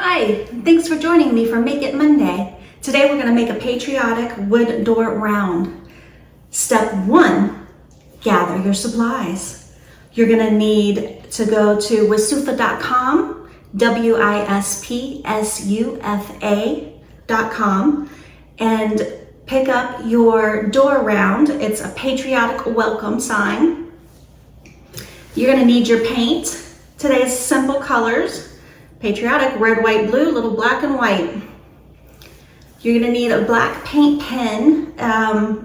Hi, thanks for joining me for Make It Monday. Today we're going to make a patriotic wood door round. Step 1, gather your supplies. You're going to need to go to wisufa.com, WISPSUFA.com, and pick up your door round. It's a patriotic welcome sign. You're going to need your paint. Today's simple colors. Patriotic, red, white, blue, little black and white. You're gonna need a black paint pen.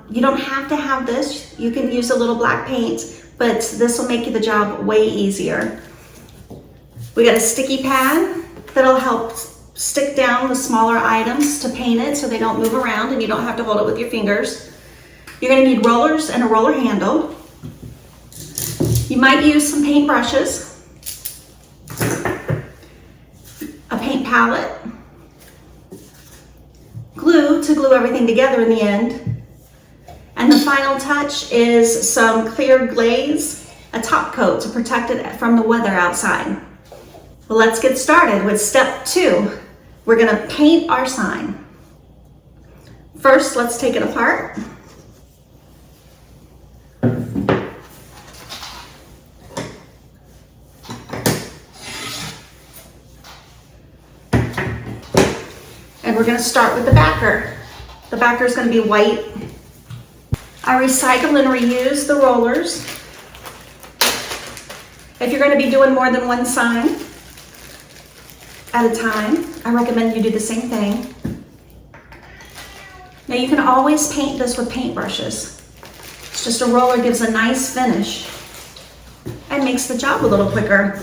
You don't have to have this. You can use a little black paint, but this will make the job way easier. We got a sticky pad that'll help stick down the smaller items to paint it so they don't move around and you don't have to hold it with your fingers. You're gonna need rollers and a roller handle. You might use some paint brushes. A paint palette, glue to glue everything together in the end, and the final touch is some clear glaze, a top coat to protect it from the weather outside. Well, let's get started with step 2. We're going to paint our sign. First, let's take it apart. And we're going to start with the backer. The backer is going to be white. I recycle and reuse the rollers. If you're going to be doing more than one sign at a time, I recommend you do the same thing. Now you can always paint this with paint brushes. It's just a roller gives a nice finish and makes the job a little quicker.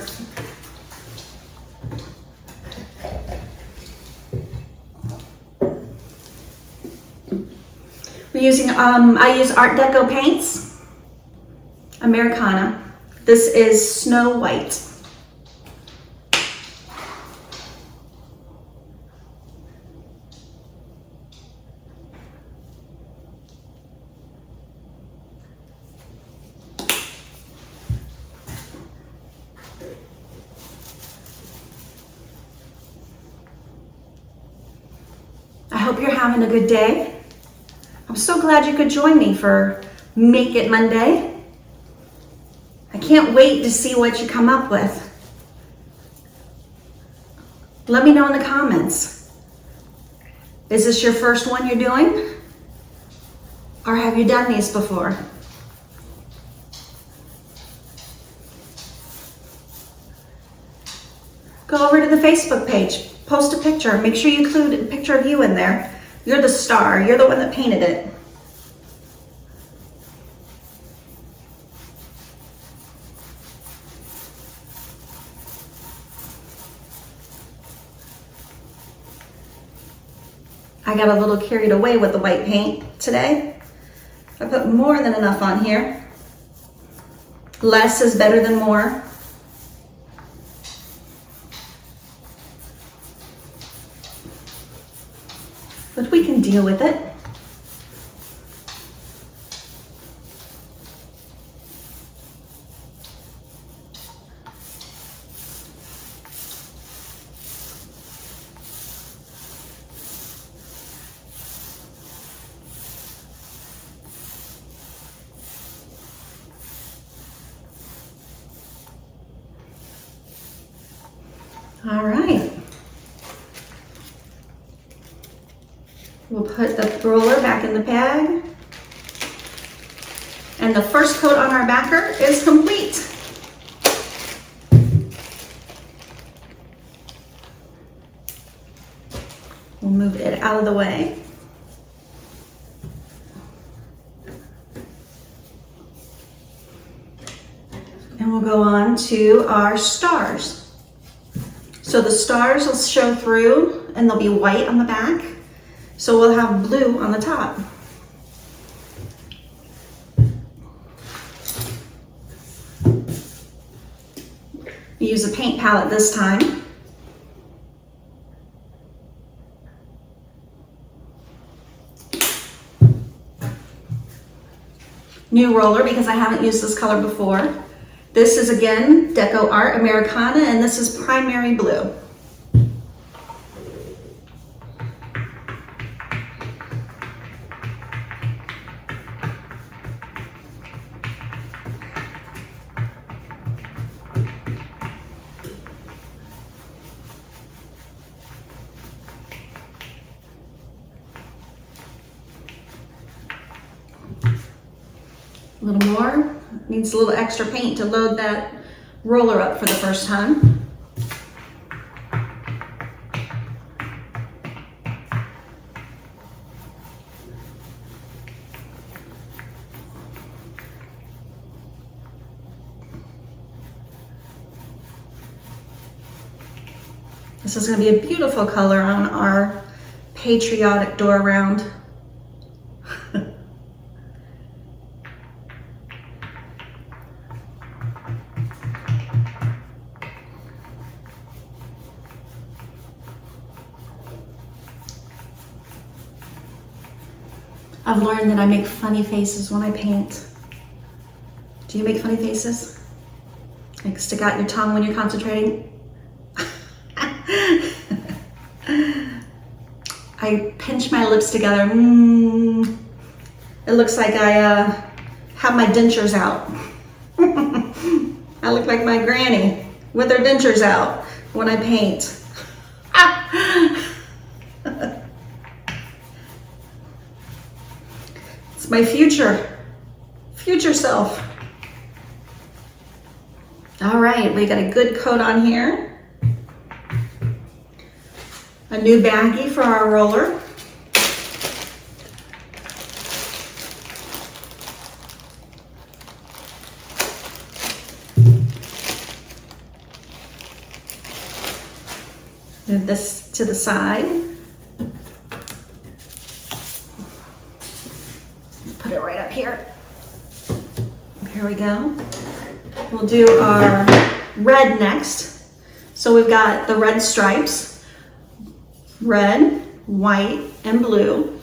I use Art Deco paints, Americana. This is Snow White. I hope you're having a good day. I'm so glad you could join me for Make It Monday. I can't wait to see what you come up with. Let me know in the comments. Is this your first one you're doing? Or have you done these before? Go over to the Facebook page, post a picture. Make sure you include a picture of you in there. You're the star. You're the one that painted it. I got a little carried away with the white paint today. I put more than enough on here. Less is better than more. But we can deal with it. All right. We'll put the roller back in the bag. And the first coat on our backer is complete. We'll move it out of the way. And we'll go on to our stars. So the stars will show through and they'll be white on the back. So we'll have blue on the top. We use a paint palette this time. New roller because I haven't used this color before. This is again Deco Art Americana, and this is Primary Blue. A little more. Needs a little extra paint to load that roller up for the first time. This is going to be a beautiful color on our patriotic door round. I've learned that I make funny faces when I paint. Do you make funny faces? Like stick out your tongue when you're concentrating? I pinch my lips together. It looks like I have my dentures out. I look like my granny with her dentures out when I paint. It's my future self. All right, we got a good coat on here. A new baggie for our roller. Move this to the side. Put it right up here. Here we go. We'll do our red next. So we've got the red stripes. Red, white, and blue.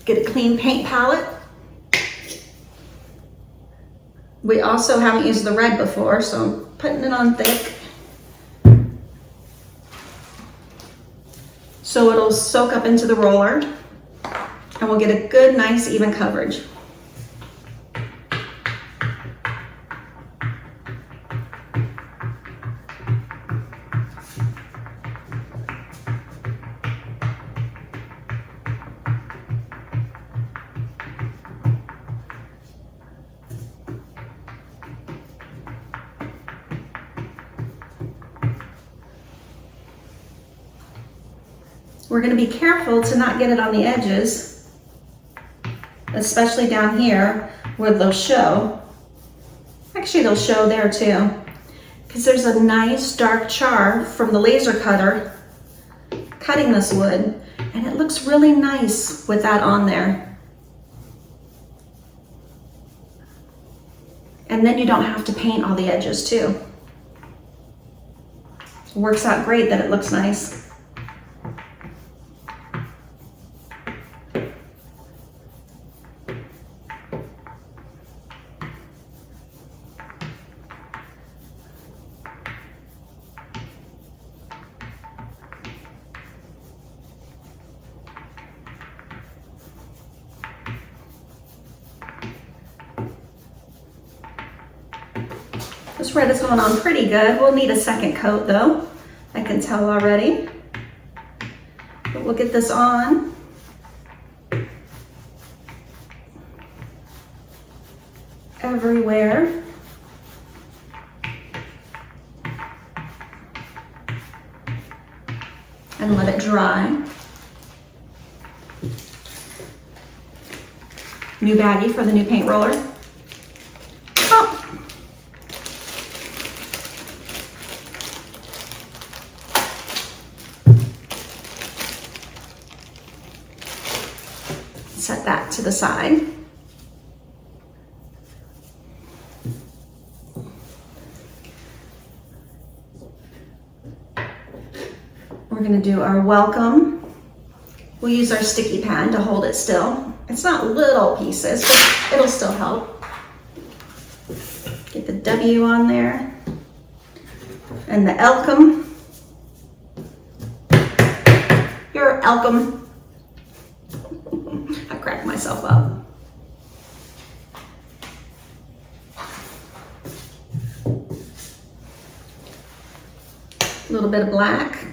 Get a clean paint palette. We also haven't used the red before, so I'm putting it on thick. So it'll soak up into the roller, and we'll get a good, nice, even coverage. We're going to be careful to not get it on the edges, especially down here where they'll show. Actually, they'll show there too, because there's a nice dark char from the laser cutter cutting this wood, and it looks really nice with that on there. And then you don't have to paint all the edges too. It works out great that it looks nice. This red is going on pretty good. We'll need a second coat though, I can tell already. But we'll get this on. Everywhere. And let it dry. New baggie for the new paint roller. Oh. Set that to the side. We're going to do our welcome. We'll use our sticky pad to hold it still. It's not little pieces, but it'll still help. Get the W on there. And the Welcome. You're welcome. I cracked myself up. A little bit of black.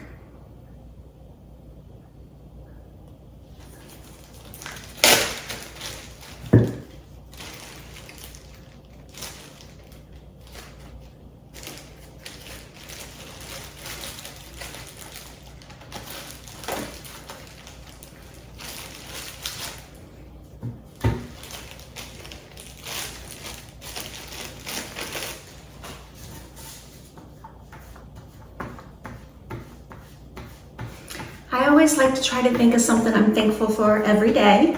I always like to try to think of something I'm thankful for every day.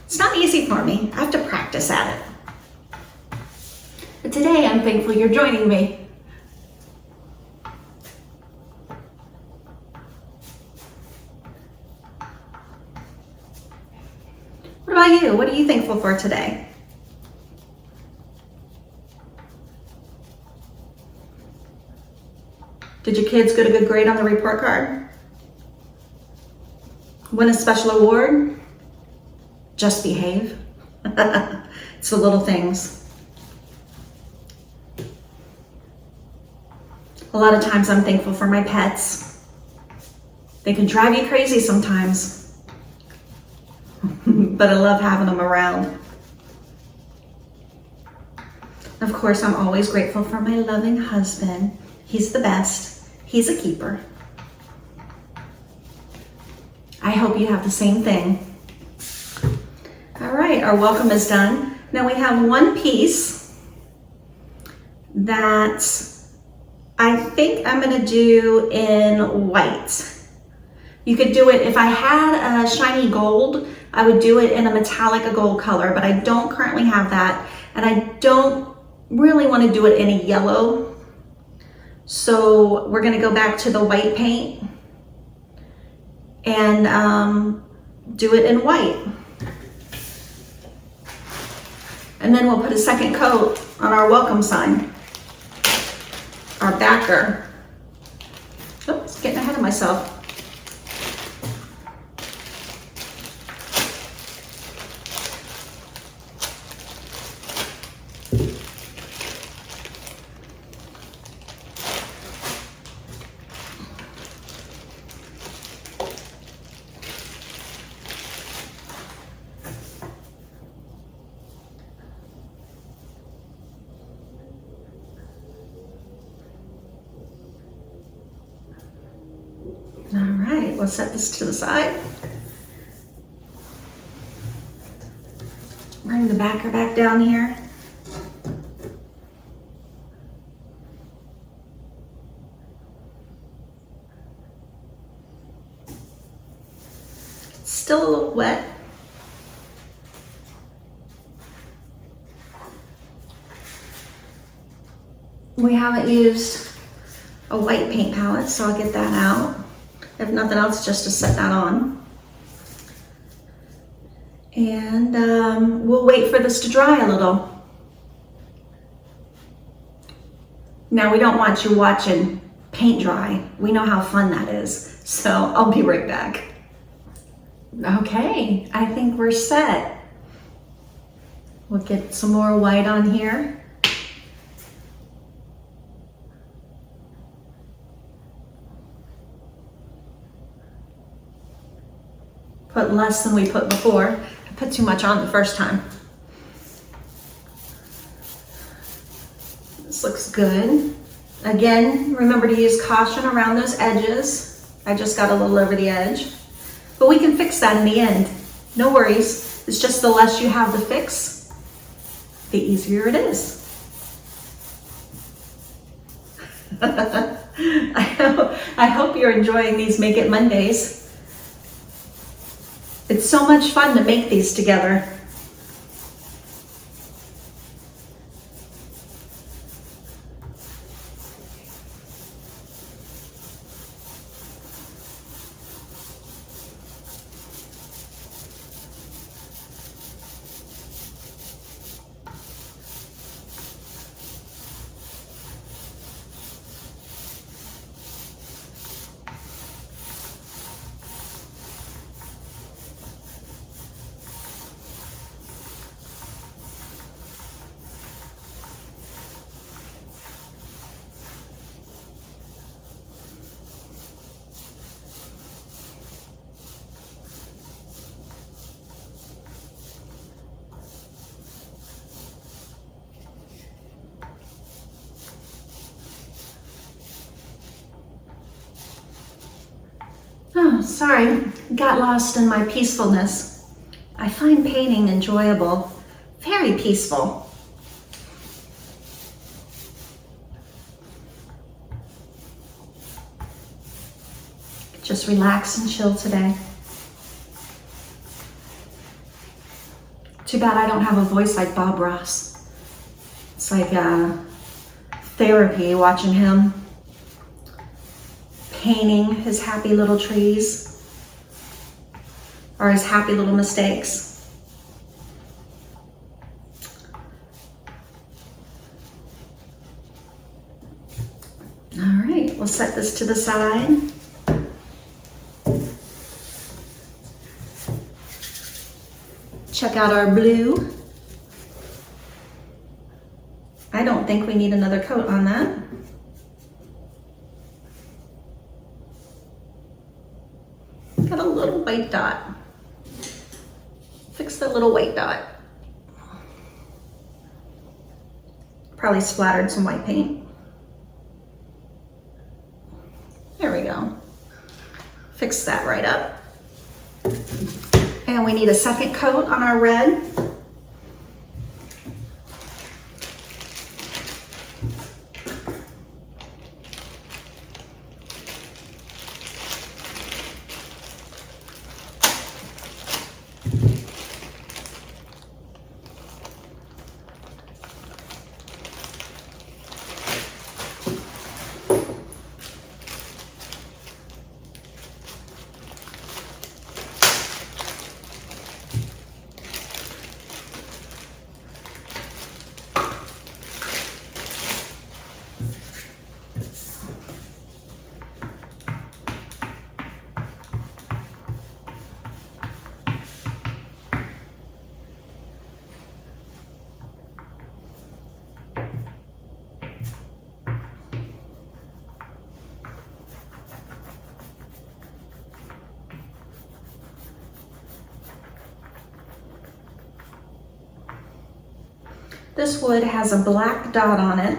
It's not easy for me. I have to practice at it. But today I'm thankful you're joining me. What about you? What are you thankful for today? Did your kids get a good grade on the report card? Win a special award? Just behave. It's the little things. A lot of times I'm thankful for my pets. They can drive you crazy sometimes, but I love having them around. Of course, I'm always grateful for my loving husband. He's the best. He's a keeper. I hope you have the same thing. All right, our welcome is done. Now we have one piece that I think I'm gonna do in white. You could do it, if I had a shiny gold, I would do it in a metallic gold color, but I don't currently have that, and I don't really wanna do it in a yellow. So we're gonna go back to the white paint and do it in white. And then we'll put a second coat on our welcome sign, our backer. Oops, getting ahead of myself. All right, we'll set this to the side. Bring the backer back down here. It's still a little wet. We haven't used a white paint palette, so I'll get that out. If nothing else, just to set that on. And we'll wait for this to dry a little. Now, we don't want you watching paint dry. We know how fun that is. So I'll be right back. Okay, I think we're set. We'll get some more white on here. Put less than we put before. I put too much on the first time. This looks good. Again, remember to use caution around those edges. I just got a little over the edge. But we can fix that in the end. No worries. It's just the less you have to fix, the easier it is. I hope you're enjoying these Make It Mondays. It's so much fun to make these together. Oh, sorry, got lost in my peacefulness. I find painting enjoyable, very peaceful. relax and chill today. Too bad I don't have a voice like Bob Ross. It's like therapy watching him painting his happy little trees or his happy little mistakes. All right, we'll set this to the side. Check out our blue. I don't think we need another coat on that. Got a little white dot. Fix the little white dot. Probably splattered some white paint. There we go. Fix that right up. And we need a second coat on our red. This wood has a black dot on it.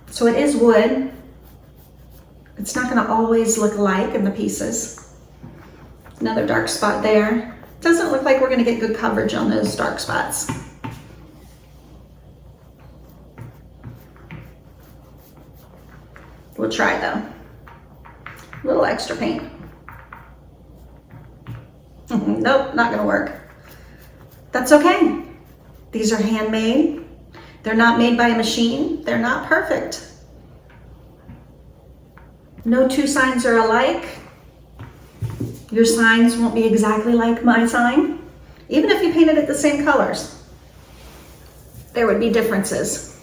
So it is wood. It's not going to always look alike in the pieces. Another dark spot there. Doesn't look like we're going to get good coverage on those dark spots. We'll try though. A little extra paint. Nope, not going to work. That's okay. These are handmade. They're not made by a machine. They're not perfect. No two signs are alike. Your signs won't be exactly like my sign. Even if you painted it the same colors, there would be differences.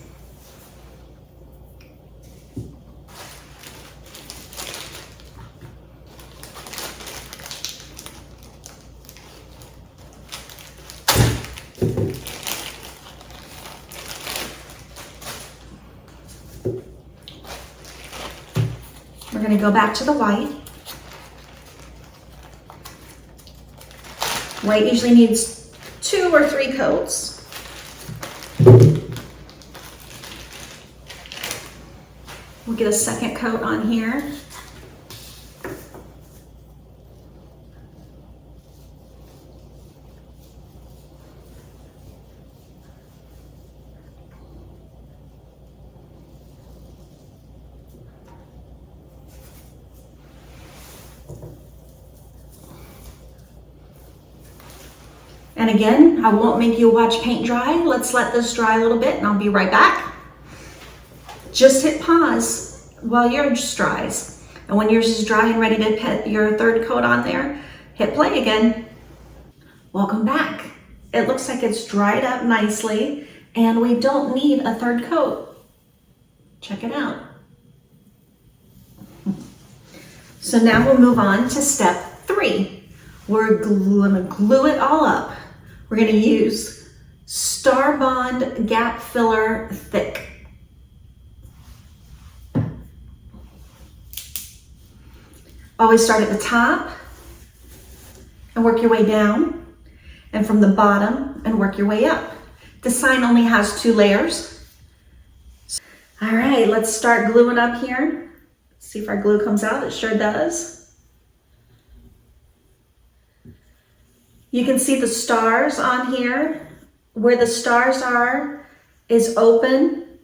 We're going to go back to the white. White usually needs 2 or 3 coats. We'll get a second coat on here. And again, I won't make you watch paint dry. Let's let this dry a little bit and I'll be right back. Just hit pause while yours dries. And when yours is dry and ready to put your third coat on there, hit play again. Welcome back. It looks like it's dried up nicely and we don't need a third coat. Check it out. So now we'll move on to step 3. We're gonna glue it all up. We're going to use Star Bond Gap Filler Thick. Always start at the top and work your way down, and from the bottom and work your way up. The sign only has 2 layers. All right, let's start gluing up here. See if our glue comes out. It sure does. You can see the stars on here. Where the stars are is open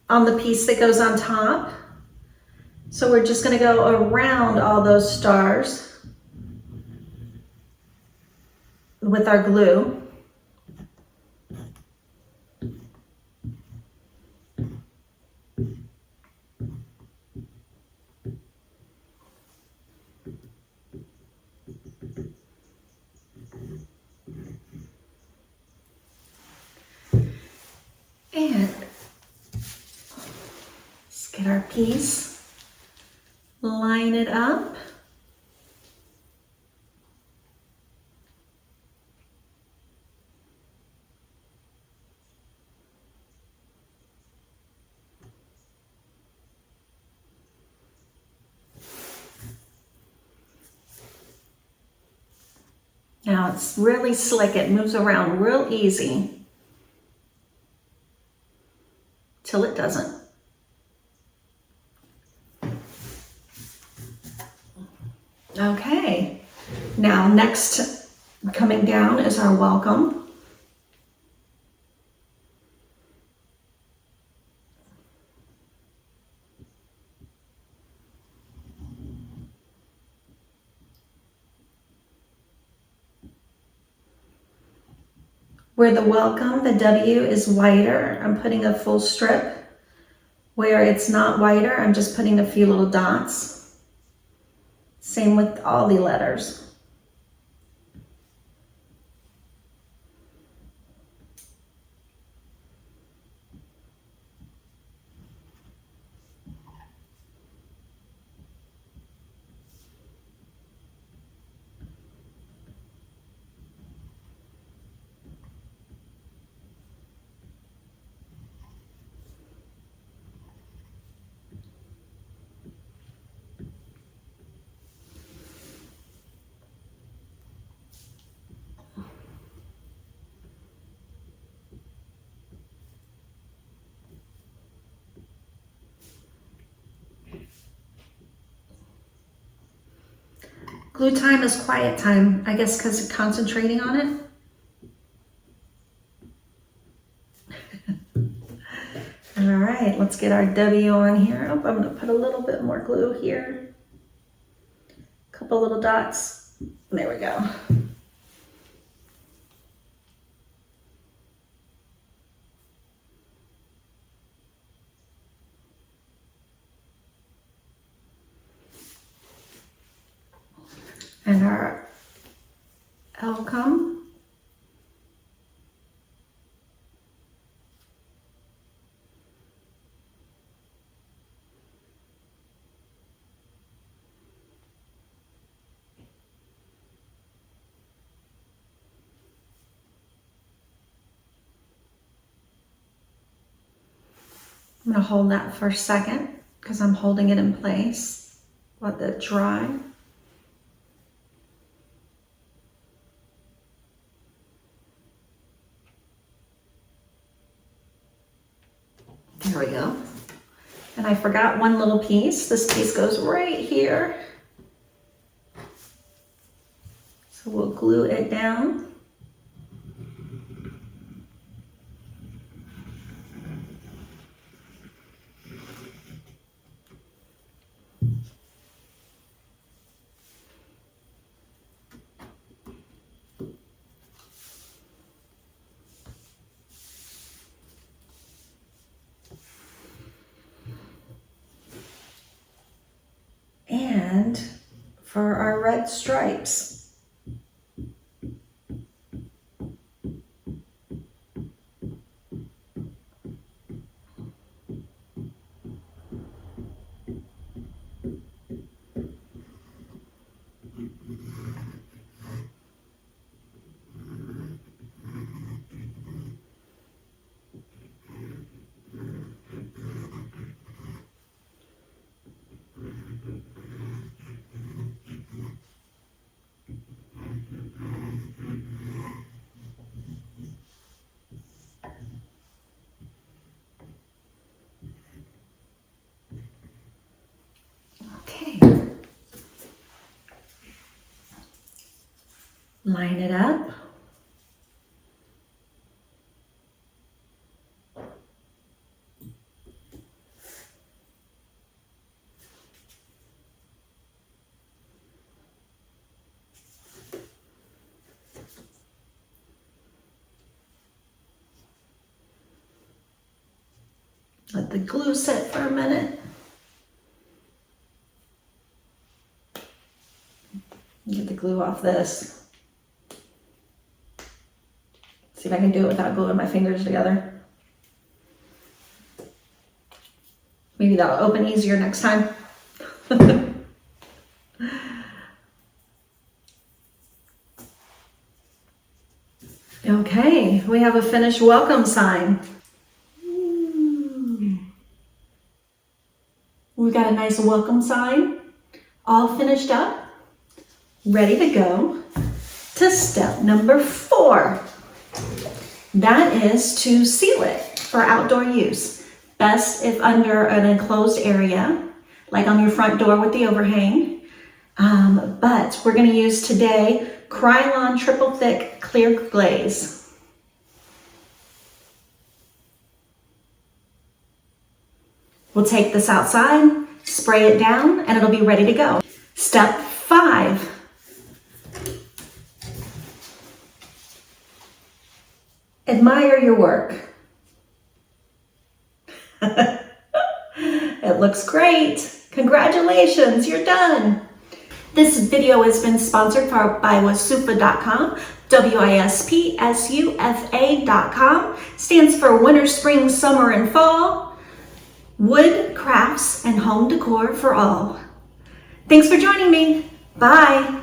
on the piece that goes on top. So we're just going to go around all those stars with our glue. And let's get our piece, line it up. Now it's really slick, it moves around real easy till it doesn't. Okay, now next coming down is our welcome. Where the welcome, the W is wider, I'm putting a full strip. Where it's not wider, I'm just putting a few little dots. Same with all the letters. Glue time is quiet time, I guess because of concentrating on it. All right, let's get our W on here. Oh, I'm gonna put a little bit more glue here. A couple little dots. There we go. And our welcome. I'm gonna hold that for a second because I'm holding it in place. Let it dry. There we go. And I forgot one little piece. This piece goes right here. So we'll glue it down. And for our red stripes, okay. Line it up. Let the glue set for a minute. Get the glue off this. See if I can do it without gluing my fingers together. Maybe that'll open easier next time. Okay, we have a finished welcome sign. We've got a nice welcome sign, all finished up, ready to go to step number 4. That is to seal it for outdoor use. Best if under an enclosed area, like on your front door with the overhang. But we're going to use today Krylon triple thick clear glaze. We'll take this outside, spray it down, and it'll be ready to go. Step 5. Admire your work. It looks great. Congratulations, you're done. This video has been sponsored by Wisufa.com. WISPSUFA.com stands for winter, spring, summer, and fall. Wood, crafts, and home decor for all. Thanks for joining me. Bye.